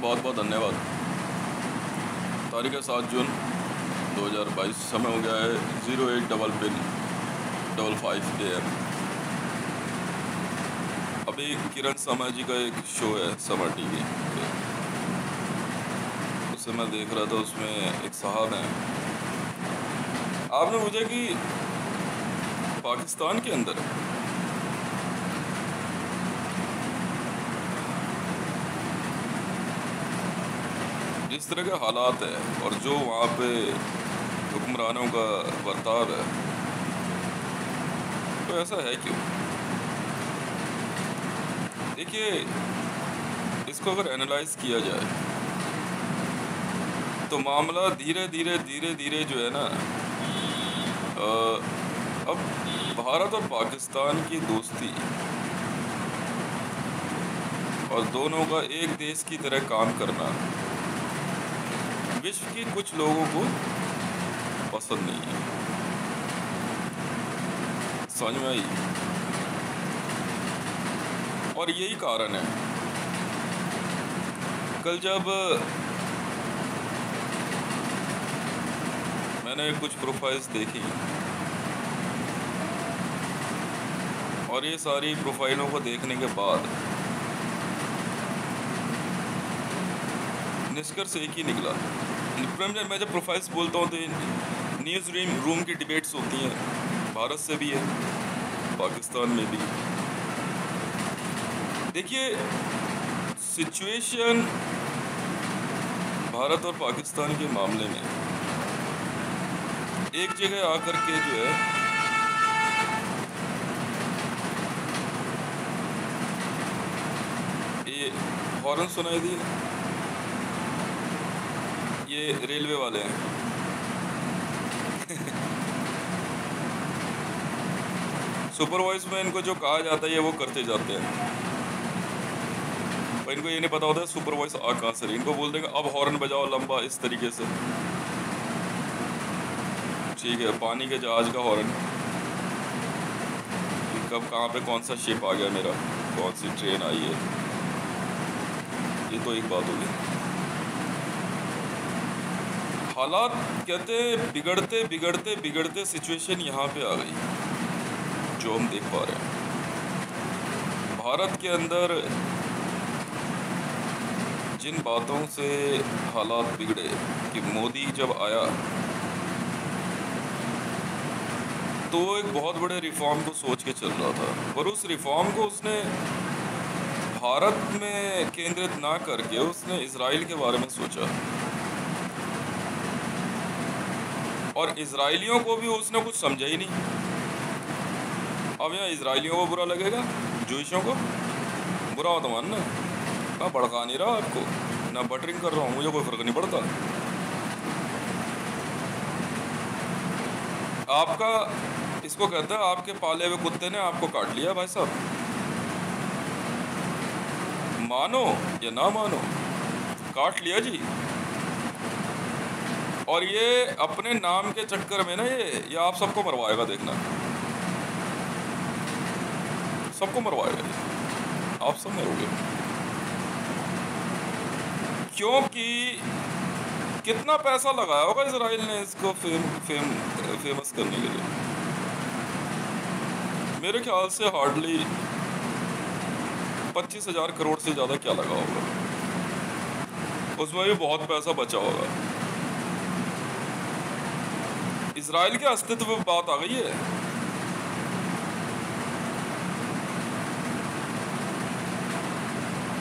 बहुत बहुत धन्यवाद। तारीख है 7 जून 2022। समय हो गया है 08 डबल पिन 55 AM। अभी किरण शर्मा जी का एक शो है समर टीवी पे, उसे मैं देख रहा था। उसमें एक साहब हैं, आपने पूछा कि पाकिस्तान के अंदर जिस तरह के हालात है और जो वहाँ पे हुक्मरानों का बर्ताव है, तो ऐसा है क्यों? देखिए, इसको अगर एनालाइज किया जाए तो मामला धीरे धीरे धीरे धीरे जो है ना, अब भारत और पाकिस्तान की दोस्ती और दोनों का एक देश की तरह काम करना विश्व के कुछ लोगों को पसंद नहीं है। समझ में आई? और यही कारण है, कल जब मैंने कुछ प्रोफाइल्स देखी और ये सारी प्रोफाइलों को देखने के बाद निष्कर्ष एक ही निकला। मैं जब प्रोफाइल्स बोलता हूँ तो न्यूज़ रूम की डिबेट्स होती हैं, भारत से भी है, पाकिस्तान में भी। देखिए, सिचुएशन भारत और पाकिस्तान के मामले में एक जगह आकर के जो है ये हॉर्न सुनाई दी, ये रेलवे वाले हैं। सुपरवाइज में इनको जो कहा जाता है ये वो करते जाते हैं, पर इनको ये नहीं पता होता है सुपरवाइज आ कहाँ से। इनको बोल देंगे अब हॉर्न बजाओ लंबा, इस तरीके से। ठीक है, पानी के जहाज का हॉर्न, कब कहाँ पे कौन सा शिप आ गया मेरा, कौन सी ट्रेन आई है, ये तो एक बात होगी। हालात कहते बिगड़ते बिगड़ते बिगड़ते सिचुएशन यहाँ पे आ गई जो हम देख पा रहे हैं। भारत के अंदर जिन बातों से हालात बिगड़े कि मोदी जब आया तो वो एक बहुत बड़े रिफॉर्म को सोच के चल रहा था, पर उस रिफॉर्म को उसने भारत में केंद्रित ना करके उसने इजराइल के बारे में सोचा, और इजराइलियों को भी उसने कुछ समझा ही नहीं। अब यहाँ इजराइलियों को बुरा लगेगा, जूइशों को बुरा हो तो मानना, मैं भड़का नहीं रहा आपको, ना बटरिंग कर रहा हूँ, मुझे कोई फर्क नहीं पड़ता। आपका इसको कहता है आपके पाले हुए कुत्ते ने आपको काट लिया भाई साहब, मानो या ना मानो, काट लिया जी। और ये अपने नाम के चक्कर में ना ये आप सबको मरवाएगा, देखना सबको मरवाएगा, आप सब मरोगे। क्योंकि कितना पैसा लगाया होगा इजराइल ने इसको फेमस करने के लिए। मेरे ख्याल से हार्डली 25,000 करोड़ से ज़्यादा क्या लगा होगा, उसमें भी बहुत पैसा बचा होगा। इजराइल के अस्तित्व पे बात आ गई है।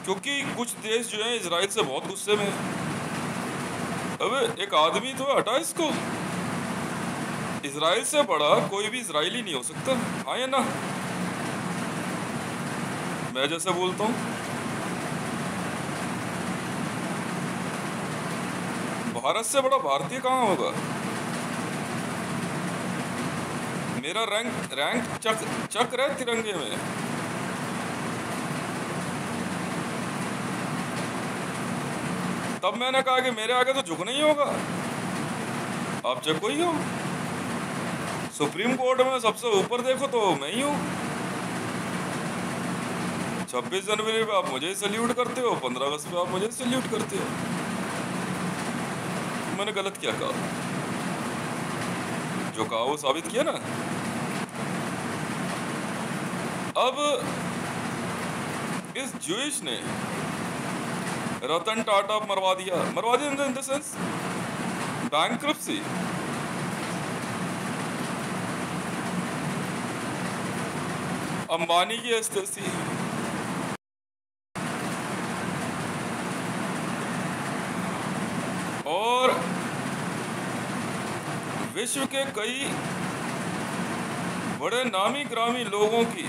क्योंकि कुछ देश जो है इजराइल से बहुत गुस्से में है। अबे एक आदमी तो हटा इसको, इजराइल से बड़ा कोई भी इजरायली नहीं हो सकता, हाँ या ना? मैं जैसे बोलता हूँ, भारत से बड़ा भारतीय कहाँ होगा? मेरा रैंक चक्र है तिरंगे में। तब मैंने कहा कि मेरे आगे तो झुकना ही होगा, आप चाहे कोई हो। सुप्रीम कोर्ट में सबसे ऊपर देखो तो मैं ही हूँ, 26 जनवरी पे आप मुझे सल्यूट करते हो, 15 अगस्त पे आप मुझे सल्यूट करते हो। मैंने गलत क्या कहा? जो कहा वो साबित किया ना। अब इस जूइश ने रतन टाटा मरवा दिया in the sense bankruptcy. Ambani की एस्टेसी, और विश्व के कई बड़े नामी ग्रामी लोगों की,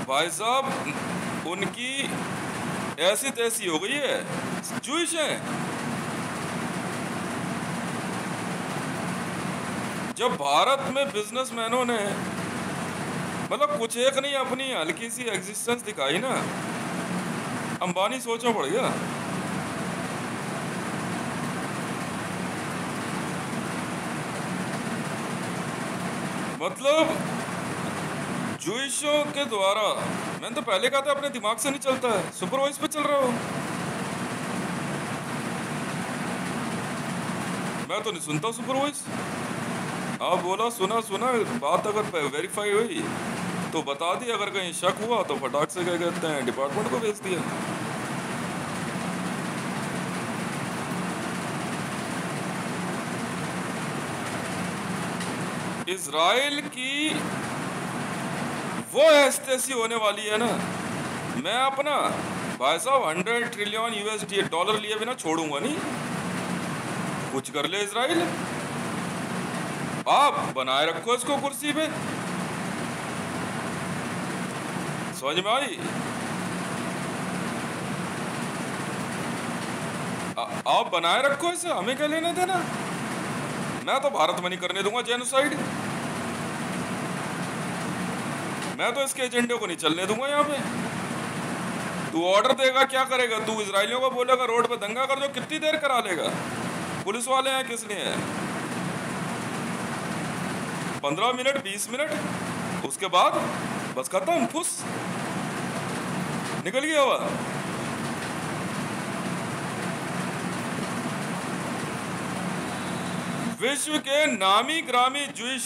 भाई साहब उनकी ऐसी तैसी हो गई है, जूइश है। जब भारत में बिजनेसमैनों ने मतलब कुछ एक नहीं अपनी हल्की सी एग्जिस्टेंस दिखाई ना, अंबानी सोचना पड़ गया। मतलब जूइशों के द्वारा, मैंने तो पहले कहा था अपने दिमाग से नहीं चलता है, सुपरवाइज पे चल रहा हूं मैं, तो नहीं सुनता सुपरवाइज। आप बोला सुना बात अगर वेरीफाई हुई तो बता दी, अगर कहीं शक हुआ तो फटाक से क्या कहते हैं डिपार्टमेंट को भेज दिया। इजराइल की वो एस्टेसी होने वाली है ना, मैं अपना भाई साहब 100 ट्रिलियन यूएसडी डॉलर लिए बिना छोड़ूंगा नहीं। कुछ कर ले इजराइल, आप बनाए रखो इसको कुर्सी पे, समझ में आई? आप बनाए रखो इसे, हमें क्या लेने देना। मैं तो भारत में नहीं करने दूंगा जेनोसाइड, मैं तो इसके एजेंडे को नहीं चलने दूंगा यहाँ पे। तू ऑर्डर देगा क्या करेगा? तू इजराइलियों को बोलेगा रोड पे दंगा कर दो, कितनी देर करा लेगा? पुलिस वाले हैं किस लिए हैं? 15 मिनट 20 मिनट, उसके बाद बस खत्म, फुस निकल गया हुआ। विश्व के नामी ग्रामी जूइश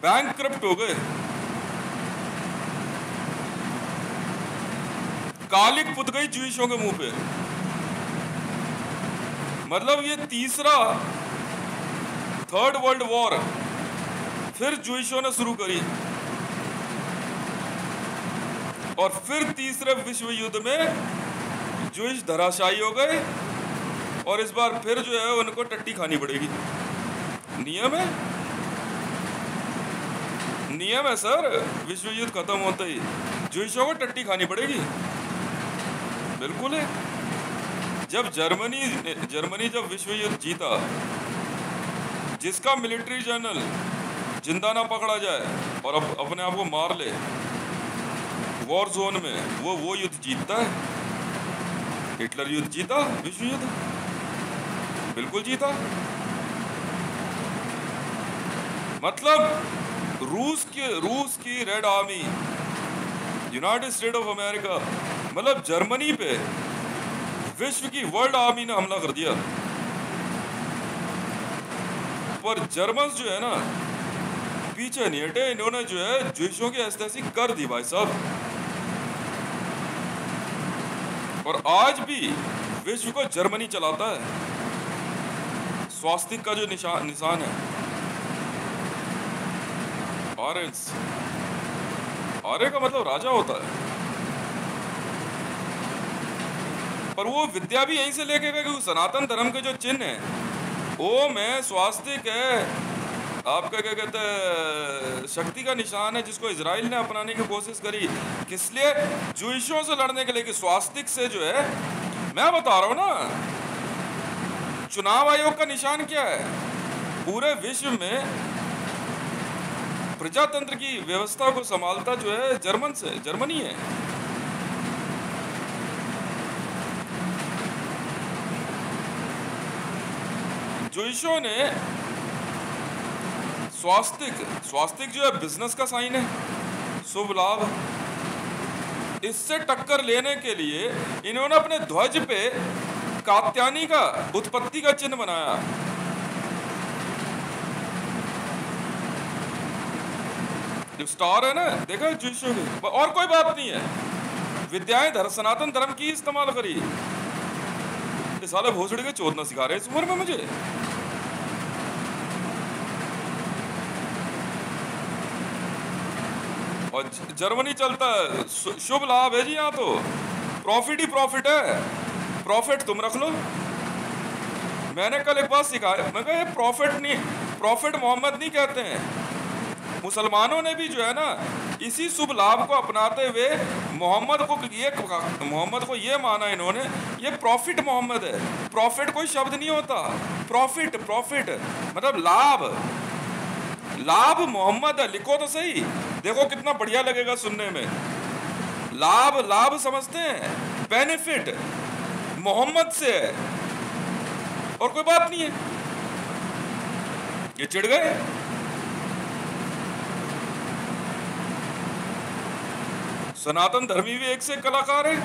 बैंकक्रप्ट हो गए, कालिक पुत गई जूइशों के मुंह पे। मतलब ये तीसरा थर्ड वर्ल्ड वॉर फिर जूइशों ने शुरू करी, और फिर तीसरे विश्व युद्ध में जूइश धराशायी हो गए, और इस बार फिर जो है उनको टट्टी खानी पड़ेगी। नियम है सर, विश्व युद्ध खत्म होते ही जूइशों को टट्टी खानी पड़ेगी, बिल्कुल है। जब जर्मनी जब विश्व युद्ध जीता, जिसका मिलिट्री जनरल जिंदा ना पकड़ा जाए और अपने आप को मार ले वॉर जोन में, वो युद्ध जीतता है। हिटलर युद्ध जीता, विश्व युद्ध बिल्कुल जीता। मतलब रूस की red army, United state of America, मतलब जर्मनी पे विश्व की वर्ल्ड आर्मी ने हमला कर दिया। पर जर्मन्स जो है ना पीछे नहीं हटे, इन्होंने जो है जूइशों की ऐसी कर दी भाई साहब। और आज भी विश्व को जर्मनी चलाता है। स्वास्तिक का जो निशान है ऑरेंज, आर्य का मतलब राजा होता है। पर वो विद्या भी यहीं से लेके गए, क्योंकि सनातन धर्म के जो चिन्ह है ओम है, स्वास्तिक है, आपका क्या कहते हैं शक्ति का निशान है, जिसको इजराइल ने अपनाने की कोशिश करी। किस लिए? जूइशों से लड़ने के लिए कि स्वास्तिक से जो है, मैं बता रहा हूं ना, चुनाव आयोग का निशान क्या है? पूरे विश्व में प्रजातंत्र की व्यवस्था को संभालता जो है जर्मनी है। जूइशों ने स्वास्तिक जो है बिजनेस का साइन है, शुभ लाभ, इससे टक्कर लेने के लिए इन्होंने अपने ध्वज पे कात्यायनी का, उत्पत्ति का चिन्ह बनाया। जो स्टार है ना, देखा जुइशों के, और कोई बात नहीं है। विद्याएं सनातन धर्म की इस्तेमाल करी। ये साले भोसड़ी के चोदना सिखा रहे इस उम्र में मुझे। और जर्मनी चलता है, शुभ लाभ है जी यहाँ तो, प्रॉफिट ही प्रॉफिट है। प्रॉफिट तुम रख लो। मैंने कल एक बात सिखाया, मैं कहा प्रॉफिट नहीं, प्रॉफिट मोहम्मद नहीं कहते हैं। मुसलमानों ने भी जो है ना, इसी शुभ लाभ को अपनाते हुए मोहम्मद को ये माना इन्होंने, ये प्रॉफिट मोहम्मद है। प्रॉफिट कोई शब्द नहीं होता, प्रॉफिट मतलब लाभ। लाभ मोहम्मद है, लिखो तो सही, देखो कितना बढ़िया लगेगा सुनने में। लाभ समझते हैं, बेनिफिट मोहम्मद से है, और कोई बात नहीं है। ये चिढ़ गए। सनातन धर्मी भी एक से कलाकार है।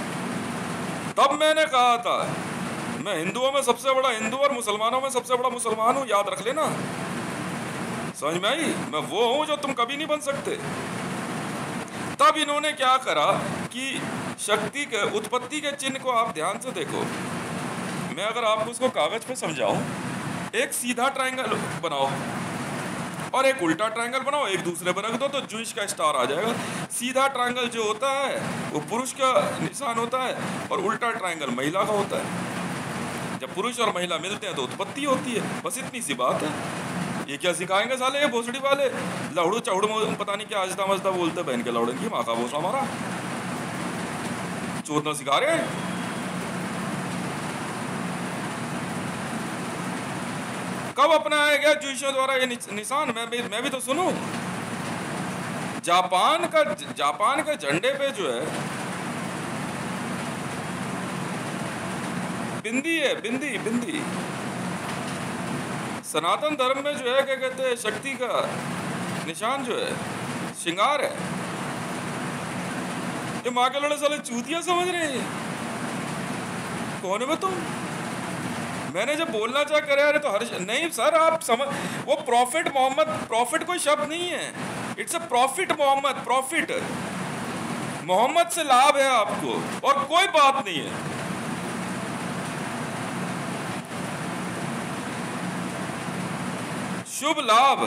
तब मैंने कहा था, मैं हिंदुओं में सबसे बड़ा हिंदू और मुसलमानों में सबसे बड़ा मुसलमान हूं, याद रख लेना। समझ में आई? मैं वो हूं जो तुम कभी नहीं बन सकते। तब इन्होंने क्या करा कि शक्ति के, उत्पत्ति के चिन्ह को आप ध्यान से देखो। मैं अगर आपको उसको कागज पे समझाऊं, एक सीधा ट्रायंगल बनाओ और एक उल्टा ट्रायंगल बनाओ, एक दूसरे पर रख दो तो जूइश का स्टार आ जाएगा। सीधा ट्रायंगल जो होता है वो पुरुष का निशान होता है, और उल्टा ट्रायंगल महिला का होता है। जब पुरुष और महिला मिलते हैं तो उत्पत्ति होती है। बस इतनी सी बात है। ये क्या सिखाएंगे साले ये भोसड़ी वाले, लहड़ू चौड़ू पता नहीं क्या आजता मजता बोलते, बहन के लौड़न की माँ का भोसड़ा हमारा चोदना सिखा रहे हैं। कब अपनाया गया जूइशों द्वारा ये निशान? मैं भी तो सुनूं। जापान के झंडे पे जो है बिंदी है, बिंदी। सनातन धर्म में जो है क्या कहते हैं, शक्ति का निशान जो है, श्रृंगार है। ये माँ के लड़े साले चूतिया समझ रहे हैं। कौन है मैं तुम? मैंने जब बोलना चाह कर रहे तो हर नहीं सर, आप समझ, वो प्रॉफिट मोहम्मद, प्रॉफिट कोई शब्द नहीं है, it's a prophet Muhammad. Prophet Muhammad से लाभ है आपको, और कोई बात नहीं है। शुभ लाभ,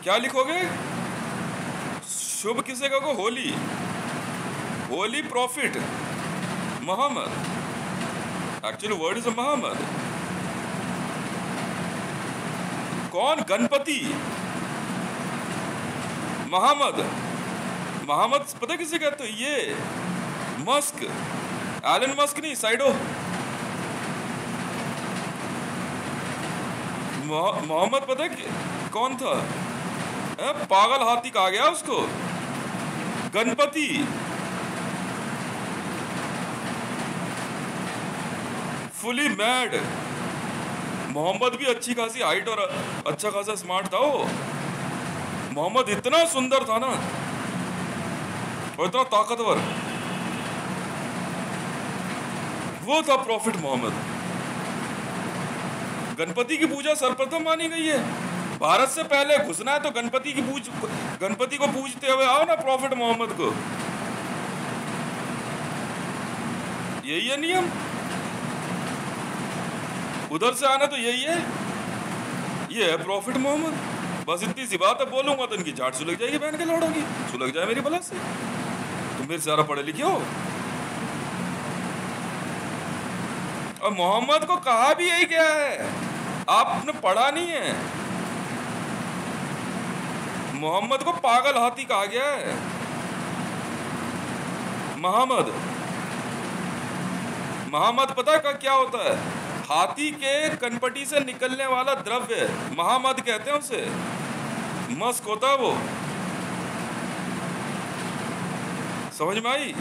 क्या लिखोगे? शुभ किसे कहोगे? Holy prophet Muhammad. Actually word is Muhammad. कौन? गणपति। मोहम्मद पता किसे कहते हो? ये मस्क, एलन मस्क नहीं, साइडो। मोहम्मद पता कौन था? पागल हाथी कहा गया उसको। Ganpati, fully mad. मोहम्मद भी अच्छी खासी हाइट और अच्छा खासा स्मार्ट था वो। मोहम्मद इतना सुंदर था ना, और इतना ताकतवर, वो था प्रॉफिट मोहम्मद। गणपति की पूजा सर्वप्रथम मानी गई है। भारत से पहले घुसना है तो गणपति को पूजते हुए आओ ना, प्रॉफिट मोहम्मद को। यही है नियम, उधर से आना तो यही है। ये है प्रॉफिट मोहम्मद। बस इतनी सी बात है, बोलूंगा तो इनकी झाट सुलग जाएगी, बहन के लौड़ोगी सुलग जाए मेरी बला से। तुम मेरे सारा पढ़े लिखे हो। और मोहम्मद को कहा भी यही क्या है, आपने पढ़ा नहीं है। मोहम्मद को पागल हाथी कहा गया है। मोहम्मद पता है क्या होता है? हाथी के कनपटी से निकलने वाला द्रव्य मोहम्मद कहते हैं उसे। मस्क होता है वो। समझ में आई?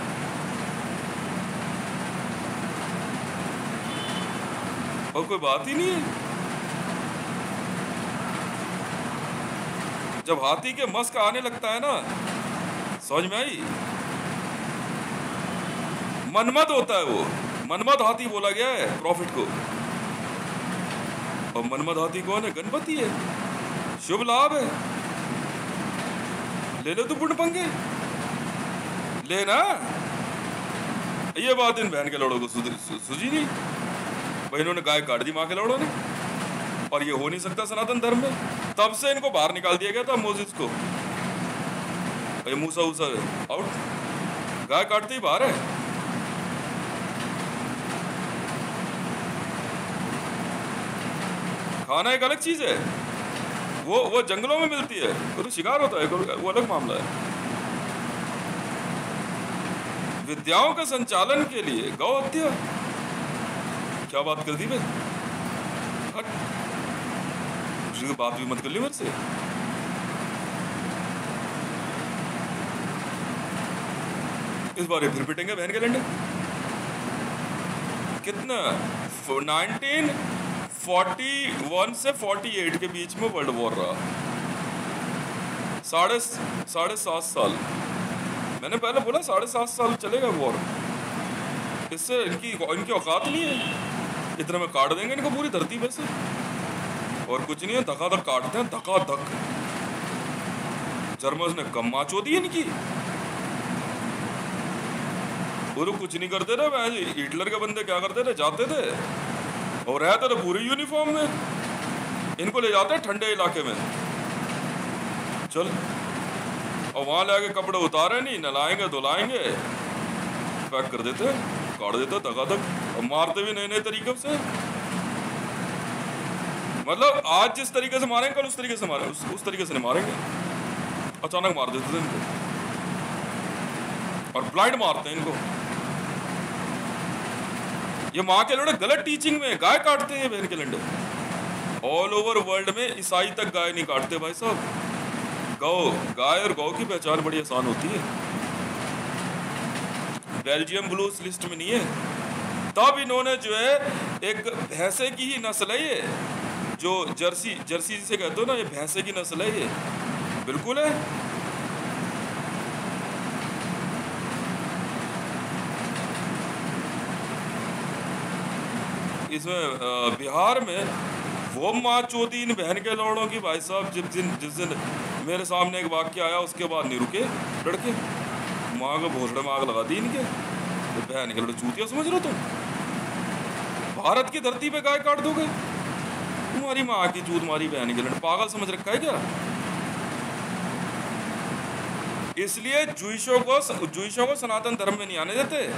और कोई बात ही नहीं है। जब हाथी के मस्क आने लगता है ना, समझ में आई? मनमद होता है वो, मनमद हाथी बोला गया है प्रॉफिट को। और मनमद हाथी कौन है? गणपति है, शुभ लाभ है। ले लो तू पुण्य पंगे, लेना। ये बात इन बहन के लड़ों को सूझी नहीं भाई, इन्होंने गाय काट दी माँ के लड़ों ने, और ये हो नहीं सकता सनातन धर्म में। तब से इनको बाहर निकाल दिया गया था मोसेस को, भाई मूसा उसा आउट, गाय काटते ही बाहर है। खाना एक अलग चीज है, वो जंगलों में मिलती है, वो तो शिकार होता है, वो अलग मामला है। विद्याओं के संचालन के लिए गौ हत्या, क्या बात कर दी भाई? हट, दूसरी की बात भी मत कर ली मेरे से। इस बार फिर पिटेंगे बहन के लंडे। कितना 1941 से 48 के बीच में वर्ल्ड वॉर रहा, साढ़े 7.5 साल। मैंने पहले बोला 7.5 साल चलेगा वॉर। इससे इनकी औकात नहीं है, इतना में काट देंगे इनको पूरी धरती पे से। और कुछ नहीं है, धकाधक काटते हैं, धकाधक। जर्मन्स ने कम माचो दी इनकी, वो लोग कुछ नहीं करते थे। हिटलर के बंदे क्या करते थे, जाते थे और रहते थे पूरी यूनिफॉर्म में, इनको ले जाते ठंडे इलाके में, चल, और वहां ले आके कपड़े उतारे नहीं, नलाएंगे धुलाएंगे, पैक कर देते, काट देते धकाधक, और मारते भी नए नए तरीकों से। मतलब आज जिस तरीके से मारेंगे कल उस तरीके से मारेंगे, उस तरीके से नहीं मारेंगे, अचानक मार देते थे इनको, और ब्लाइंड मारते हैं इनको। ये माँ के लड़े गलत टीचिंग में गाय काटते हैं, बहन के लंडे। ऑल ओवर वर्ल्ड में ईसाई तक गाय नहीं काटते भाई साहब। गाय और गौ की पहचान बड़ी आसान होती है, बेल्जियम ब्लू उस लिस्ट में नहीं है। तब इन्होंने जो है एक भैंसे की ही नस्ल है ये, जो जर्सी जिसे कहते हो ना, ये भैंसे की नस्ल है ये, बिल्कुल है। इसमें बिहार में वो माँ चोदी इन बहन के लौड़ों की भाई साहब, जिस दिन मेरे सामने एक वाक्य आया उसके बाद नहीं रुके लड़के, माँ को भोसड़े में आग लगा दी इनके। तो बहन के लड़े चूतिया समझ रहे हो तुम? भारत की धरती पे गाय काट दोगे? तुम्हारी माँ की चूत, मारी बहन के लड़े, पागल समझ रखा है क्या? इसलिए जुइशों को सनातन धर्म में नहीं आने देते।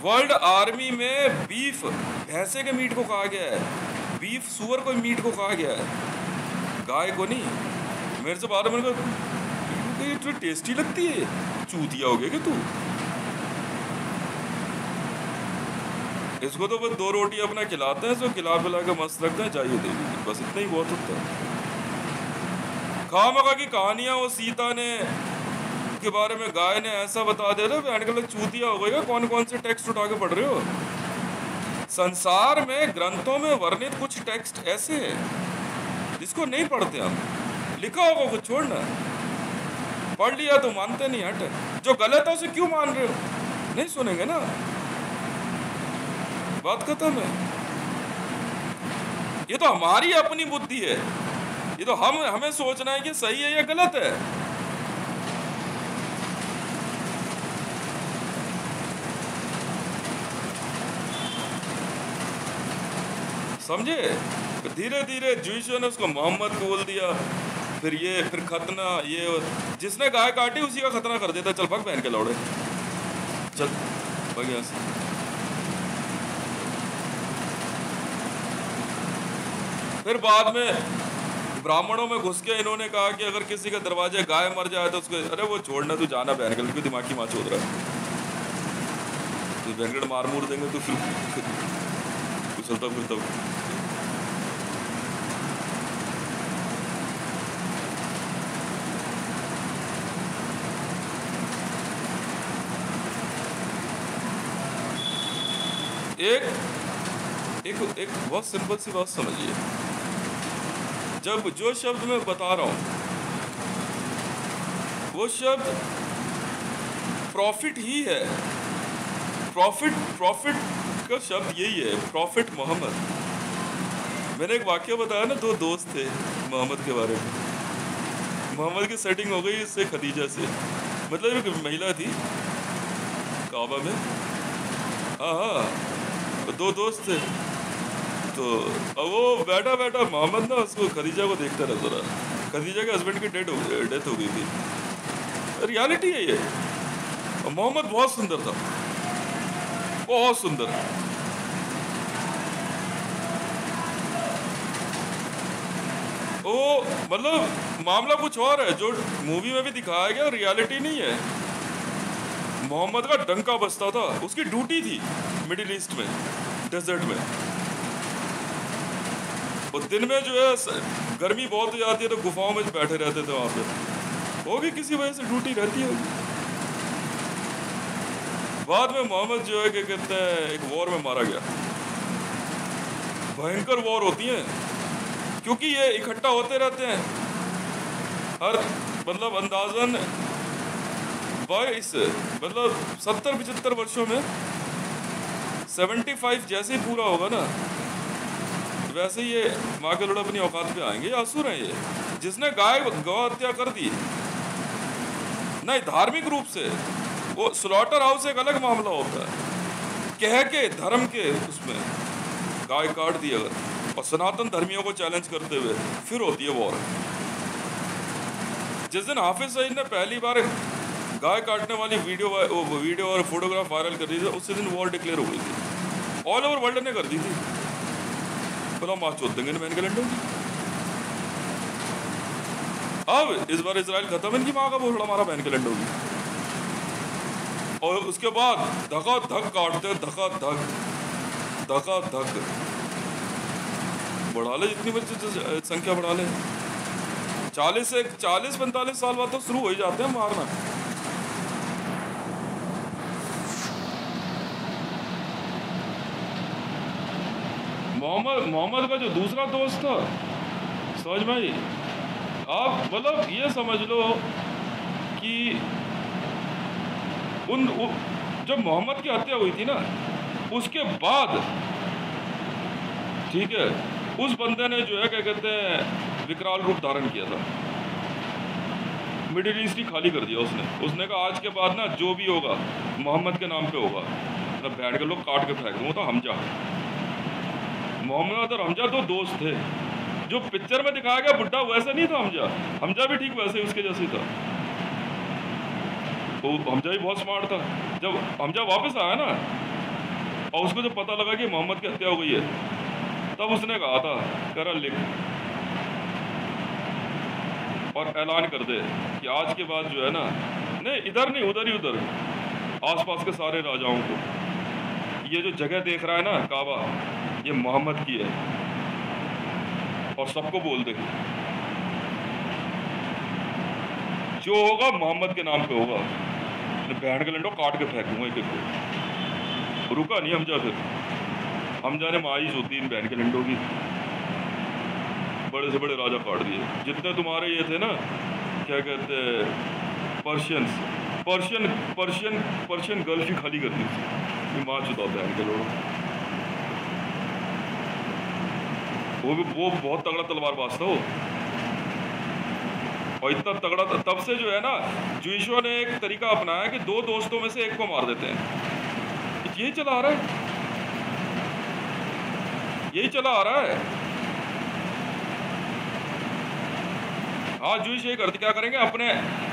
वर्ल्ड आर्मी में बीफ भैंसे के मीट को कहा गया है, बीफ सुअर को मीट को कहा गया है, गाय को नहीं। मेरे से बात मेरे को टेस्टी लगती है, चूतिया हो गया कि तू? इसको तो बस 2 रोटी अपना खिलाते हैं, इसको खिला पिला के मस्त रखते हैं, चाहिए देवी, बस इतना ही बहुत होता है। खामखा की कहानियां वो सीता ने के बारे में गाय ने ऐसा बता दे रहे हो, चूतिया हो गया। कौन कौन से टेक्स्ट उठा के पढ़ रहे हो? संसार में ग्रंथों में वर्णित कुछ टेक्स्ट ऐसे हैं जिसको नहीं पढ़ते हम, लिखा होगा कुछ छोड़ना, पढ़ लिया तो मानते नहीं, हट। जो गलत है उसे क्यों मान रहे हो? नहीं सुनेंगे ना, बात खत्म है। ये तो हमारी अपनी बुद्धि है, ये तो हमें सोचना है कि सही है या गलत है। समझे? धीरे धीरे जुइशों ने उसको मोहम्मद को बोल दिया, फिर खतना, ये जिसने गाय काटी उसी का खतना कर देता, चल भाग बहन के लौड़े, चल भाग यहाँ से। फिर बाद में ब्राह्मणों में घुस के इन्होंने कहा कि अगर किसी के दरवाजे गाय मर जाए तो उसको, अरे वो छोड़ना, तू जाना बहन के, क्यों दिमाग की माँ चोद रहा है, तो बैंगड़ मार मूर देंगे तो फिर चलता फिरता। एक बहुत सिंपल सी बात समझिए, जब जो शब्द मैं बता रहा हूँ वो शब्द प्रॉफिट ही है। प्रॉफिट प्रॉफिट का शब्द यही है, प्रॉफिट मोहम्मद। मैंने एक वाक्य बताया ना, दो दोस्त थे मोहम्मद के बारे में। मोहम्मद की सेटिंग हो गई इससे खदीजा से, मतलब एक महिला थी काबा में। हाँ हाँ, दो दोस्त थे। तो अब वो बैठा बैठा मोहम्मद ना उसको खदीजा को देखता रहता रहा। खदीजा के हस्बैंड की डेथ हो गई थी। रियलिटी है ये। मोहम्मद बहुत सुंदर था, बहुत सुंदर। वो मतलब मामला कुछ और है, जो मूवी में भी दिखाया गया रियलिटी नहीं है। मोहम्मद का डंका बजता था, उसकी ड्यूटी थी मिडिल ईस्ट में, डेजर्ट में। और दिन में जो है गर्मी बहुत हो जाती है तो गुफाओं में बैठे रहते थे वहां पे। होगी किसी वजह से ड्यूटी रहती होगी। बाद में मोहम्मद जो है क्या कहते हैं एक वॉर में मारा गया। भयंकर वॉर होती है क्योंकि ये इकट्ठा होते रहते हैं हर मतलब अंदाजन 22 मतलब 70-75 वर्षों में 75 जैसे ही पूरा होगा ना वैसे ही ये माँ के लोग अपनी औकात पे आएंगे। ये असुर हैं ये, जिसने गौ हत्या कर दी। नहीं, धार्मिक रूप से वो स्लॉटर हाउस एक अलग मामला होता है। कह के धर्म के उसमें गाय काट दी अगर, और सनातन धर्मियों को चैलेंज करते हुए, फिर होती है वॉर। जिस दिन हाफिज सईद ने पहली बार गाय काटने वाली वीडियो और फोटोग्राफ वायरल कर दी थी, उसी दिन वॉर डिक्लेयर हो गई थी। ऑल ओवर वर्ल्ड ने कर दी थी। बोला माँ चोद देंगे मैन के लंडों की। अब इस बार इजराइल खत्म, इनकी माँ का बोल हमारा बहन के लंडों की। और उसके बाद धका धक काटते, धका धक बढ़ा ले, जितनी बड़ी संख्या बढ़ा ले। 40-45 साल बाद तो शुरू हो ही जाते हैं मारना। मोहम्मद का जो दूसरा दोस्त था, समझ में आई? आप मतलब ये समझ लो कि जब मोहम्मद की हत्या हुई थी ना, उसके बाद ठीक है उस बंदे ने जो है क्या कहते हैं विकराल रूप धारण किया था। मिडिल ईस्ट ही खाली कर दिया उसने कहा आज के बाद ना जो भी होगा मोहम्मद के नाम पे होगा। मतलब बैठ के लोग काट के फेंक दूँ। तो हमजा, मोहम्मद और हमजा दो दोस्त थे। जो पिक्चर में दिखाया गया बुड्ढा वैसा नहीं था हमजा भी ठीक वैसे उसके जैसे ही था। तो हमजा भी बहुत स्मार्ट था। जब हमजा वापस आया ना और उसको जब पता लगा कि मोहम्मद की हत्या हो गई है, तब उसने कहा था करा लिख और ऐलान कर दे कि आज के बाद जो है ना, नहीं इधर नहीं उधर ही, उधर आसपास के सारे राजाओं को, ये जो जगह देख रहा है ना काबा, ये मोहम्मद की है। और सबको बोल दे जो होगा मोहम्मद के नाम पे होगा। बहन के लंडो काट के फेंकूंगा एक को। रुका नहीं हमजा, फिर हमजा ने माइश होती इन बहन के लंडों की, बड़े से बड़े राजा काट दिए। जितने तुम्हारे ये थे ना क्या कहते पर्शियन गर्ल्स ही खाली कर दी। माँ चुदा बहन के लोग। वो बहुत तगड़ा तलवारबाज था वो, और इतना तगड़ा तब से जो है ना ज्यूइशों ने एक तरीका अपनाया कि दो दोस्तों में से एक को मार देते हैं। यही चला आ रहा है, यही चला आ रहा है। हाँ ज्यूइश ये करते क्या करेंगे,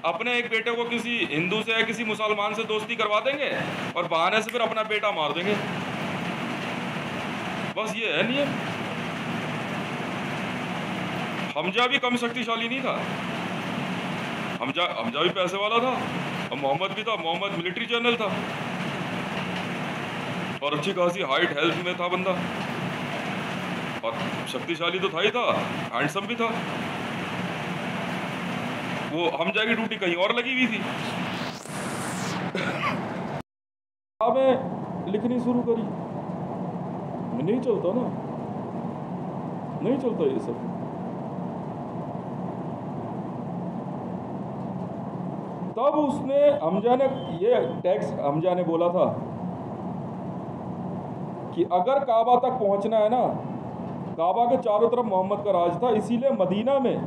अपने एक बेटे को किसी हिंदू से या किसी मुसलमान से दोस्ती करवा देंगे और बहाने से फिर अपना बेटा मार देंगे। बस ये है नियम। हमजा भी कम शक्तिशाली नहीं था। हमजा भी पैसे वाला था और मोहम्मद भी था। मोहम्मद मिलिट्री जनरल था और अच्छी खासी हाइट हेल्थ में था बंदा, और शक्तिशाली तो था ही था, हैंडसम भी था। वो हमजा की ड्यूटी कहीं और लगी हुई थी। मैं लिखनी शुरू करी, नहीं चलता ना, नहीं चलता ये सब। तब उसने हमजा ने ये टेक्स्ट हमजा ने बोला था कि अगर काबा तक पहुंचना है ना, काबा के चारों तरफ मोहम्मद का राज था, इसीलिए मदीना में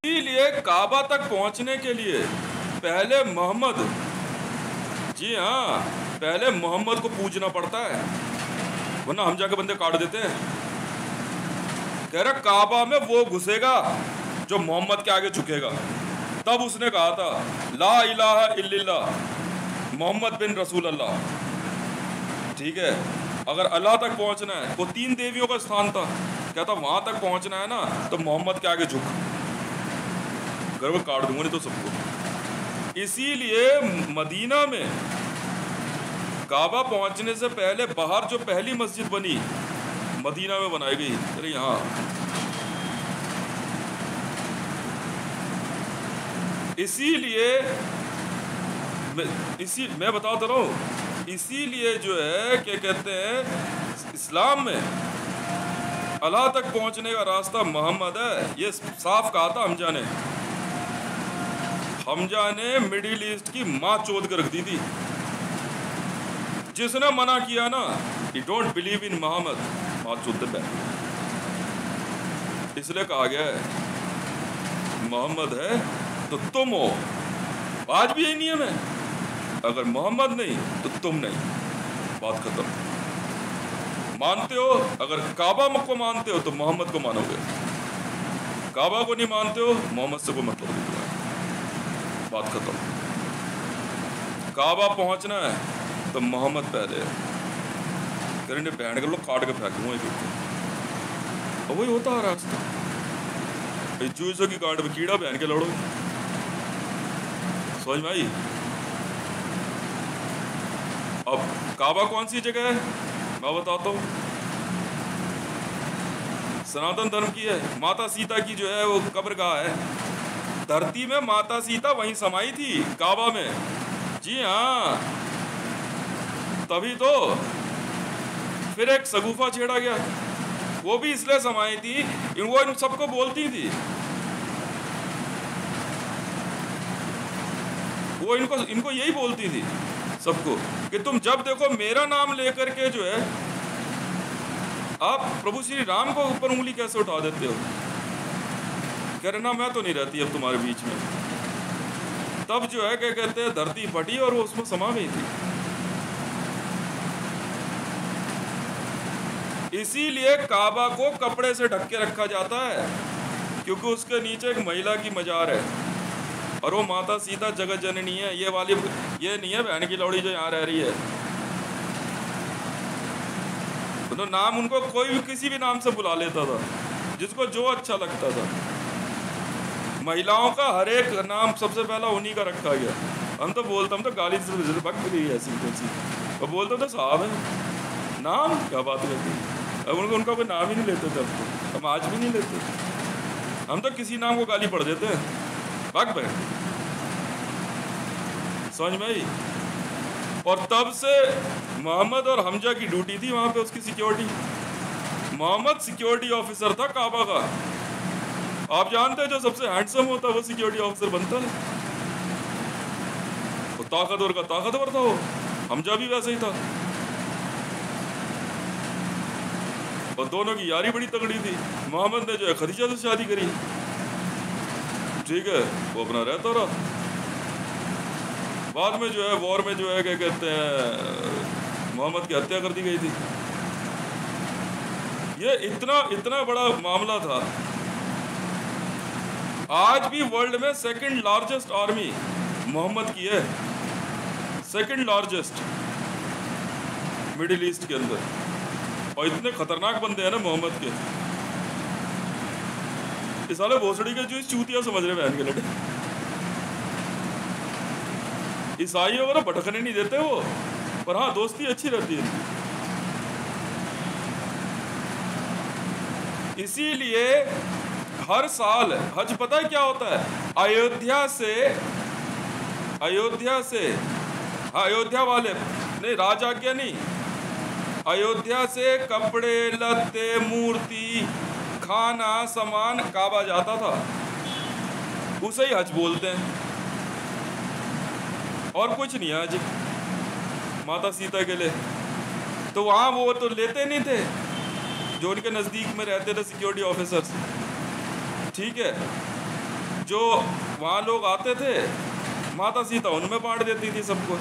इसीलिए काबा तक पहुंचने के लिए पहले मोहम्मद, जी हाँ, पहले मोहम्मद को पूजना पड़ता है, वरना हमजा के बंदे काट देते हैं। कह रहा काबा में वो घुसेगा जो मोहम्मद के आगे झुकेगा। तब उसने कहा था ला इलाहा इल्लल्लाह मोहम्मद बिन रसूल अल्लाह। ठीक है, अगर अल्लाह तक पहुंचना है, वो 3 देवियों का स्थान था, कहता वहां तक पहुंचना है ना तो मोहम्मद के आगे झुक, अगर वो काट दूंगा नहीं तो सबको। इसीलिए मदीना में काबा पहुंचने से पहले बाहर जो पहली मस्जिद बनी मदीना में बनाई गई। अरे यहाँ इसीलिए मैं बताता रहा हूँ, इसीलिए जो है क्या कहते हैं इस्लाम में अल्लाह तक पहुंचने का रास्ता मोहम्मद है। ये साफ कहा था हमजा ने मिडिल ईस्ट की माँ चोद कर रख दी थी। जिसने मना किया ना कि डोंट बिलीव इन मोहम्मद, माँ चोद पे, इसलिए कहा गया है मोहम्मद है तो तुम हो। आज भी यही नियम है, अगर मोहम्मद नहीं तो तुम नहीं, बात खत्म। मानते हो, अगर काबा को मानते हो तो मोहम्मद को मानोगे, काबा को नहीं मानते हो मोहम्मद से कोई मतलब नहीं, बात खत्म। काबा पहुंचना है तो मोहम्मद पहले है, करेंगे बहन के लोग काट के फेंकूंगा एक, और वही होता है रास्ता। चूसों की काट में कीड़ा बहन के लड़ो, समझ में आई। अब काबा कौन सी जगह है मैं बताता हूँ, सनातन धर्म की है। माता सीता की जो है वो कब्रगाह है, धरती में माता सीता वहीं समाई थी काबा में, जी हाँ। तभी तो फिर एक सगुफा छेड़ा गया, वो भी इसलिए समाई थी, वो इन सबको बोलती थी, वो इनको यही बोलती थी सबको कि तुम जब देखो मेरा नाम लेकर के जो है आप प्रभु श्री राम को ऊपर उंगली कैसे उठा देते हो, कह रहे ना मैं तो नहीं रहती अब तुम्हारे बीच में। तब जो है क्या कहते हैं धरती फटी और वो उसमें समा गई थी। इसीलिए काबा को कपड़े से ढक के रखा जाता है, क्योंकि उसके नीचे एक महिला की मजार है और वो माता सीता जगत जननी है। ये वाली ये नहीं है बहन की लौड़ी जो यहाँ रह रही है, तो नाम उनको कोई भी किसी भी नाम से बुला लेता था, जिसको जो अच्छा लगता था। महिलाओं का हर एक नाम सबसे पहला उन्हीं का रखा गया। हम तो बोलते, हम तो गाली से भक्त भी ऐसी कैसी, और बोलते थे साहब है नाम, क्या बात करती। अब उनका कोई नाम ही नहीं लेते थे, अब तो हम आज भी नहीं लेते, हम तो किसी नाम को गाली पढ़ देते हैं, भग भाई, समझ में आई। और तब से मोहम्मद और हमजा की ड्यूटी थी वहां पे उसकी सिक्योरिटी। मोहम्मद सिक्योरिटी ऑफिसर था काबा का। आप जानते हैं जो सबसे हैंडसम होता है वो सिक्योरिटी ऑफिसर बनता है, वो ताकतवर का ताकतवर था, वो हमजा भी वैसे ही था, और दोनों की यारी बड़ी तगड़ी थी। मोहम्मद ने जो है खदीजा से शादी करी, ठीक है, वो अपना रहता रहा। बाद में जो है वॉर में जो है क्या कहते हैं मोहम्मद की हत्या कर दी गई थी। ये इतना बड़ा मामला था। आज भी वर्ल्ड में सेकंड लार्जेस्ट आर्मी मोहम्मद की है, सेकंड लार्जेस्ट मिडिल ईस्ट के अंदर, और इतने खतरनाक बंदे हैं ना मोहम्मद के। इस साले भोसड़ी के जो चूतिया समझ रहे बहन के लड़े, ईसाइयों को ना भटकने नहीं देते वो, पर हाँ दोस्ती अच्छी रहती है। इसीलिए हर साल हज पता है क्या होता है, अयोध्या से अयोध्या वाले नहीं, राज आज्ञा नहीं, अयोध्या से कपड़े लत्ते मूर्ति खाना सामान काबा जाता था, उसे ही हज बोलते हैं, और कुछ नहीं है हज माता सीता के लिए। तो वहाँ वो तो लेते नहीं थे जो उनके नज़दीक में रहते थे सिक्योरिटी ऑफिसर्स, ठीक है। जो वहाँ लोग आते थे माता सीता उनमें बांट देती थी सबको,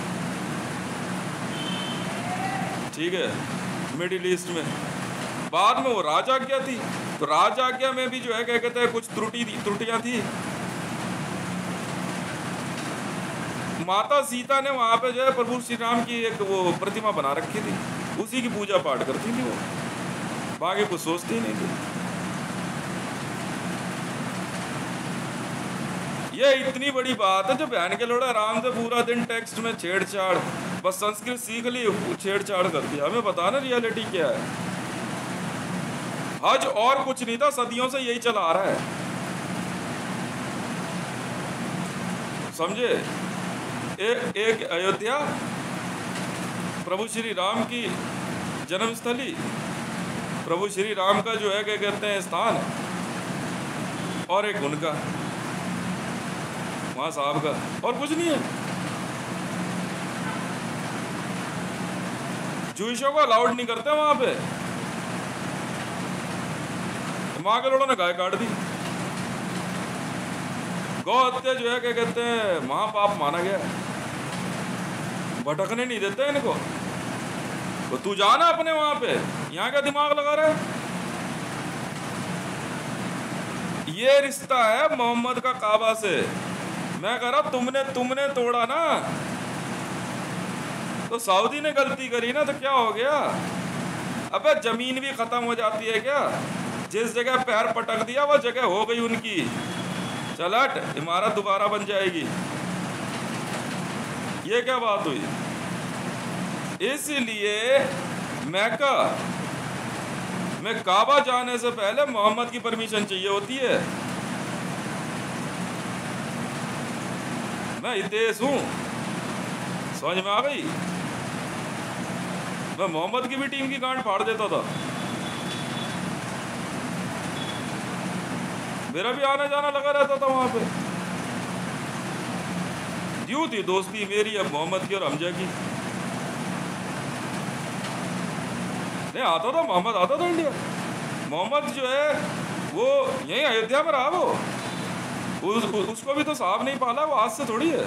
ठीक है, मिडिल ईस्ट में। बाद में वो राजाज्ञा थी, तो राजाज्ञा में भी जो है क्या कहते हैं कुछ त्रुटियां थी। माता सीता ने वहां पे जो है प्रभु श्री राम की एक वो प्रतिमा बना रखी थी, उसी की पूजा पाठ करती थी वो, बाकी कुछ सोचती नहीं थी। ये इतनी बड़ी बात है जो बहन के लोड़ा राम से पूरा दिन टेक्स्ट में छेड़छाड़, बस संस्कृत सीख ली छेड़छाड़ कर दिया। हमें बताना रियलिटी क्या है। हज और कुछ नहीं था, सदियों से यही चला आ रहा है, समझे। एक अयोध्या प्रभु श्री राम की जन्मस्थली, प्रभु श्री राम का जो है क्या कहते हैं स्थान, और एक उनका वहां साहब का, और कुछ नहीं है। जूइशों को अलाउड नहीं करते वहां पे। माँ के लोगों ने गाय काट दी। गौ हत्या जो है क्या कहते हैं महापाप माना गया, भटकने नहीं देते इनको। तो तू जाना अपने वहां पे, यहाँ क्या दिमाग लगा रहा है। ये रिश्ता है मोहम्मद का काबा से। मैं कह रहा तुमने तोड़ा ना, तो सऊदी ने गलती करी ना, तो क्या हो गया। अबे जमीन भी खत्म हो जाती है क्या। जिस जगह पैर पटक दिया वो जगह हो गई उनकी, चलट इमारत दोबारा बन जाएगी। ये क्या बात हुई। इसलिए मैक्का में काबा जाने से पहले मोहम्मद की परमिशन चाहिए होती है। मैं हितेश हूं, समझ में आ गई। मैं मोहम्मद की भी टीम की गांड फाड़ देता था। मेरा भी आना जाना लगा रहता था वहां पे। यूं थी दोस्ती मेरी अब मोहम्मद की और हमजा की। नहीं आता था मोहम्मद, आता था इंडिया। मोहम्मद जो है वो यहीं अयोध्या में रहा। वो उसको भी तो साहब नहीं पाला, वो आज से थोड़ी है।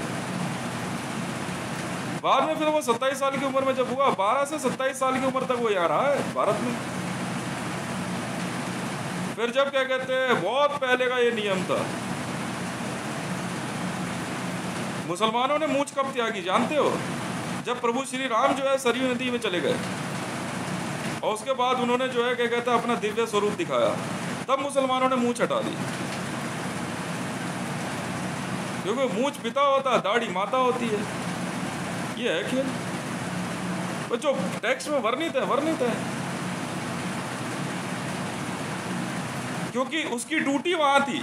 बाद में फिर वो 27 साल की उम्र में जब हुआ, 12 से 27 साल की उम्र तक वो यहाँ रहा है भारत में। फिर जब क्या कहते हैं बहुत पहले का ये नियम था, मुसलमानों ने मूंछ कब त्यागी जानते हो। जब प्रभु श्री राम जो है सरयू नदी में चले गए और उसके बाद उन्होंने जो है क्या कहते हैं अपना दिव्य स्वरूप दिखाया, तब मुसलमानों ने मूंछ हटा दी। क्योंकि मूंछ पिता होता है, दाढ़ी माता होती है। ये है खेल। तो जो टेक्स्ट में वर्णित है क्योंकि उसकी ड्यूटी वहां थी।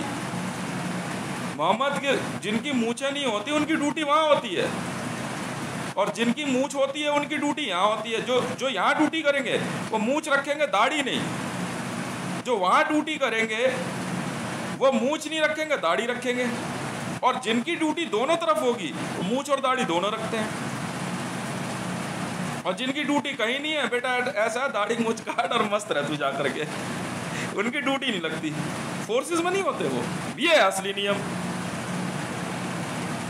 मोहम्मद के जिनकी मूछें नहीं होती उनकी ड्यूटी वहां होती है, और जिनकी मूछ होती है उनकी ड्यूटी यहाँ होती है। जो यहाँ ड्यूटी करेंगे वो मूछ रखेंगे, दाढ़ी नहीं। जो वहाँ ड्यूटी करेंगे वो मूछ नहीं रखेंगे, दाढ़ी रखेंगे। और जिनकी ड्यूटी दोनों तरफ होगी वो मूछ और दाढ़ी दोनों रखते हैं। और जिनकी ड्यूटी कहीं नहीं है, बेटा ऐसा दाढ़ी मूछ काट और मस्त रह तू जा करके, उनकी ड्यूटी नहीं लगती। फोर्सेस में नहीं होते वो। ये है असली नियम।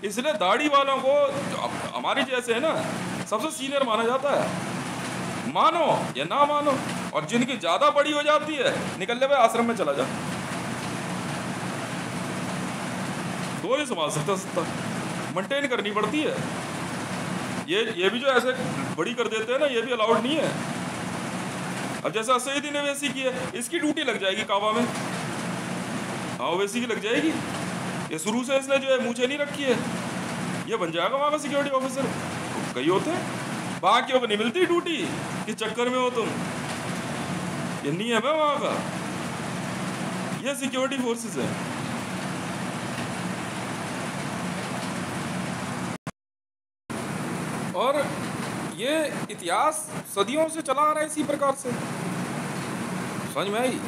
इसलिए दाढ़ी वालों को हमारी जैसे है ना सबसे सीनियर माना जाता है, मानो या ना मानो। और जिनकी ज्यादा बड़ी हो जाती है, निकल ले भाई आश्रम में चला जा, तो नहीं संभाल सकता, मेंटेन करनी पड़ती है। ये भी जो ऐसे बड़ी कर देते हैं ना, ये भी अलाउड नहीं है। अब जैसा सईद ने वैसी की है, इसकी ड्यूटी लग जाएगी काबा में। हाँ वैसी की लग जाएगी। ये शुरू से इसने जो है मूछें नहीं रखी है, ये बन जाएगा वहाँ का सिक्योरिटी ऑफिसर। कई होते हैं बाकियों को नहीं मिलती ड्यूटी, किस चक्कर में हो तुम। ये नियम है वहाँ का, ये सिक्योरिटी फोर्सेस है। और ये इतिहास सदियों से चला आ रहा है इसी प्रकार से। समझ में आई।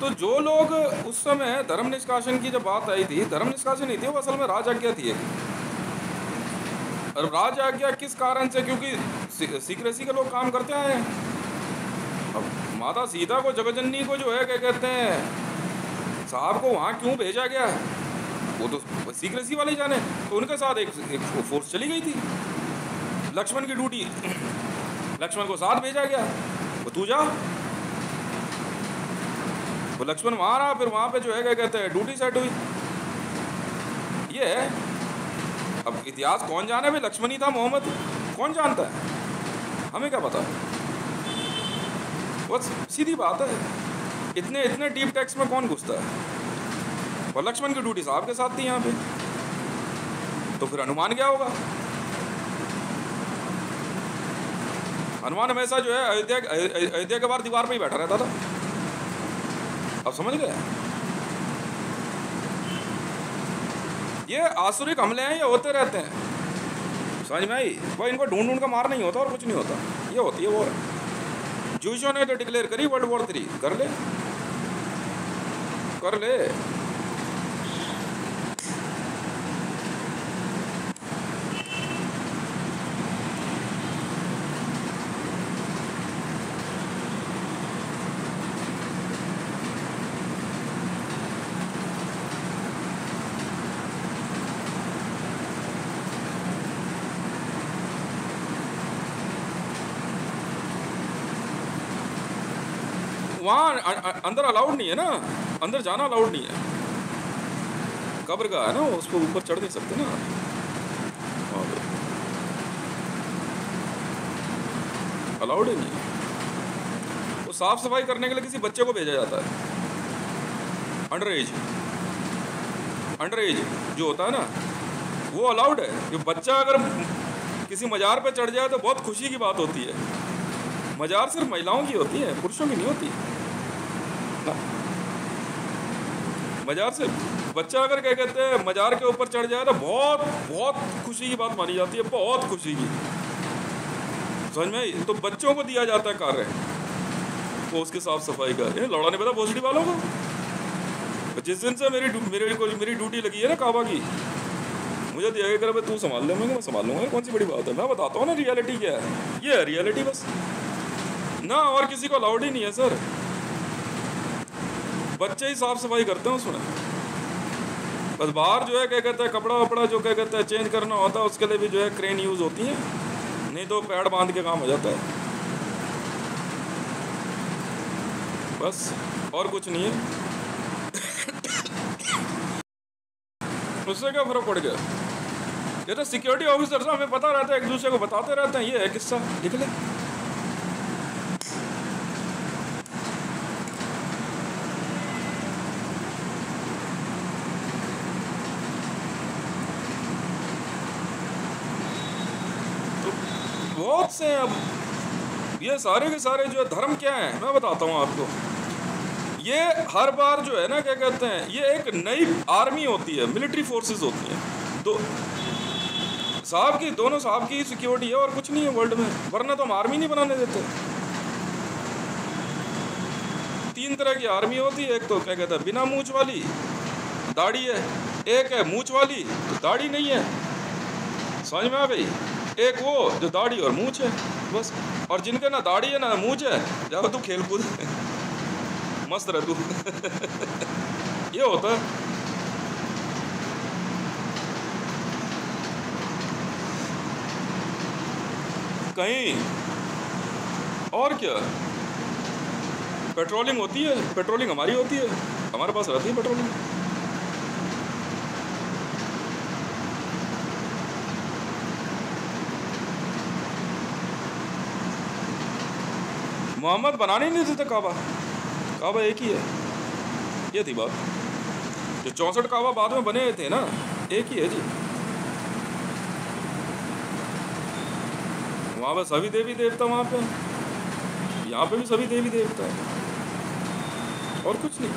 तो जो लोग उस समय धर्म निष्कासन की जब बात आई थी, धर्म निष्कासन नहीं थी वो, असल में राज आज्ञा थी एक। और राज आज्ञा किस कारण से? क्योंकि सीक्रेसी के लोग काम करते आए हैं। अब माता सीता को, जगजननी को जो है क्या कहते हैं, साहब को वहाँ क्यों भेजा गया वो तो सीक्रेसी वाले जाने। तो उनके साथ एक फोर्स चली गई थी, लक्ष्मण की ड्यूटी, लक्ष्मण को साथ भेजा गया, वो तू जा। वो लक्ष्मण वहाँ रहा, फिर वहाँ पे जो है क्या कहते हैं ड्यूटी सेट हुई। ये है। अब इतिहास कौन जाने भाई, लक्ष्मण ही था, मोहम्मद कौन जानता है, हमें क्या पता। बस सीधी बात है, इतने इतने डीप टेक्स्ट में कौन घुसता है। और लक्ष्मण की ड्यूटी साहब के साथ थी यहाँ पे, तो फिर हनुमान क्या होगा? हनुमान हमेशा जो है अयोध्या के बाहर दीवार पे ही बैठा रहता था। अब समझ गए? ये आसुरिक हमले हैं, ये होते रहते हैं, समझ में आई? भाई इनको ढूंढ ढूंढ का मार नहीं होता और कुछ नहीं होता, ये होती है वो। जूशों ने तो डिक्लेयर करी वर्ल्ड वॉर 3, कर ले कर ले। वहाँ अंदर अलाउड नहीं है ना, अंदर जाना अलाउड नहीं है, कब्र का है ना, उस पर ऊपर चढ़ नहीं सकते ना। अलाउड ही नहीं है। वो साफ सफाई करने के लिए किसी बच्चे को भेजा जाता है, अंडर एज जो होता है ना, वो अलाउड है। कि बच्चा अगर किसी मजार पे चढ़ जाए तो बहुत खुशी की बात होती है। मजार सिर्फ महिलाओं की होती है, पुरुषों की नहीं होती ना। मजार से बच्चा अगर क्या कहते हैं मजार के ऊपर चढ़ जाए तो बहुत बहुत खुशी की बात मानी जाती है, बहुत खुशी की, समझ में? तो बच्चों को दिया जाता है कार्य, वो उसकी साफ सफाई का। ये लौड़ा नहीं पता भोसड़ी वालों को। जिस दिन से मेरी ड्यूटी लगी है ना काबा की, मुझे दिया गया कर तू संभाल ले, मैं संभाल लूंगा, कौन सी बड़ी बात है। मैं बताता हूँ ना रियलिटी क्या है, ये है रियलिटी बस ना, और किसी को अलाउड ही नहीं है सर। बच्चे ही साफ सफाई करते हैं उसमें, बस बाहर जो है क्या कहते हैं कपड़ा वपड़ा जो क्या कहते हैं चेंज करना होता है, उसके लिए भी जो है क्रेन यूज़ होती है, नहीं तो पैड बांध के काम हो जाता है बस, और कुछ नहीं है। उससे क्या फर्क पड़ गया? ये तो सिक्योरिटी ऑफिसर हमें पता रहता है, एक दूसरे को बताते रहते हैं। ये है किस्सा, लिख ले। बहुत से अब ये सारे के सारे जो है धर्म क्या है मैं बताता हूँ आपको। ये हर बार जो है ना क्या कहते हैं, ये एक नई आर्मी होती है, मिलिट्री फोर्सेस होती हैं। तो साहब की, दोनों साहब की सिक्योरिटी है और कुछ नहीं है वर्ल्ड में, वरना तो हम आर्मी नहीं बनाने देते। 3 तरह की आर्मी होती है, एक तो क्या कहते हैं बिना मूंछ वाली, दाढ़ी है, एक है मूंछ वाली तो दाढ़ी नहीं है, समझ में आ गई? एक वो जो दाढ़ी और मूंछ है बस। और जिनके ना दाढ़ी है ना मूंछ है, जाओ तू खेल कूद मस्त रह तू ये होता है। कहीं और क्या, पेट्रोलिंग होती है, पेट्रोलिंग हमारी होती है, हमारे पास रहती है पेट्रोलिंग। मोहम्मद बनाने नहीं देते काबा, काबा एक ही है, ये थी बात। जो 64 काबा बाद में बने थे ना, एक ही है जी। वहाँ पर सभी देवी देवता, वहाँ पे, यहाँ पे भी सभी देवी देवता है, और कुछ नहीं।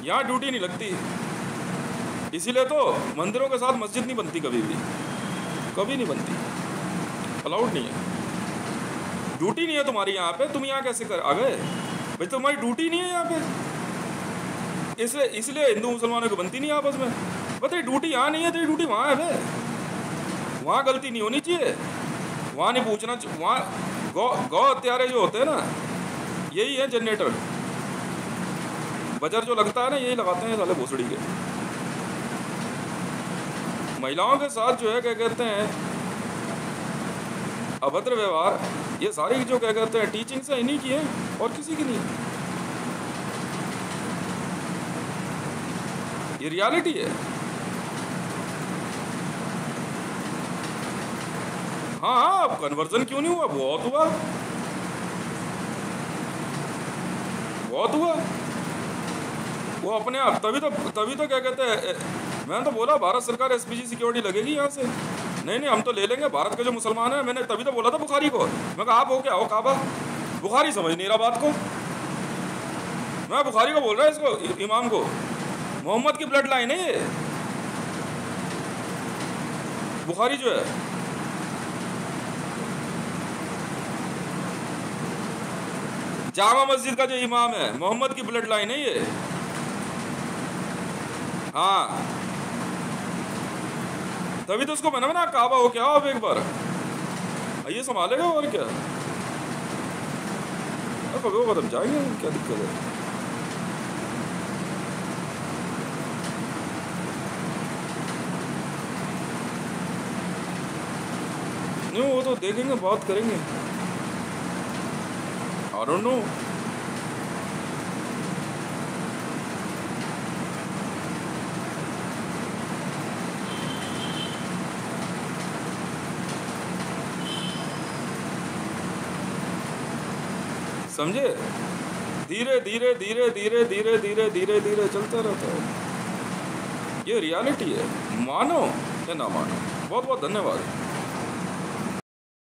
यहाँ ड्यूटी नहीं लगती, इसीलिए तो मंदिरों के साथ मस्जिद नहीं बनती, कभी भी कभी नहीं बनती, अलाउड नहीं है। ड्यूटी नहीं है तुम्हारी यहाँ पे, तुम यहाँ कैसे कर आ गए भाई? तुम्हारी ड्यूटी नहीं है यहाँ पे, इसलिए हिंदू मुसलमानों की बनती नहीं आपस में। बताइए ड्यूटी यहाँ नहीं है, तेरी ड्यूटी वहाँ है भाई, वहाँ गलती नहीं होनी चाहिए, वहाँ नहीं पूछना चाहिए। वहाँ गौ हत्यारे जो होते हैं ना, यही है जनरेटर, बजर जो लगता है ना, यही लगाते हैं साले भोसड़ी के। महिलाओं के साथ जो है क्या कहते हैं अभद्र व्यवहार, ये सारी जो क्या कहते हैं टीचिंग से इन्हीं की है और किसी की नहीं। ये रियलिटी है। हाँ हाँ, अब कन्वर्जन क्यों नहीं हुआ? बहुत हुआ, बहुत हुआ। वो अपने आप तभी तो क्या कहते हैं, मैंने तो बोला भारत सरकार एसपीजी सिक्योरिटी लगेगी यहाँ से। नहीं हम तो ले लेंगे भारत के जो मुसलमान हैं। मैंने तभी तो बोला था बुखारी को, मैं कहा आप हो क्या हो काबा? बुखारी समझ नहीं रहा बात को। मैं बुखारी को बोल रहा है, इसको इमाम को, मोहम्मद की ब्लड लाइन है ये बुखारी जो है। जामा मस्जिद का जो इमाम है मोहम्मद की ब्लड लाइन है ये। हाँ तभी तो उसको मैंने काबा हो क्या हो, अब एक बार ये संभालेगा और क्या, अब वो बदम जाएंगे, क्या दिक्कत है? नहीं वो तो देखेंगे, बात करेंगे। I don't know। समझे? धीरे धीरे धीरे धीरे धीरे धीरे धीरे धीरे चलता रहता है। ये रियलिटी है, मानो या ना मानो। बहुत बहुत धन्यवाद।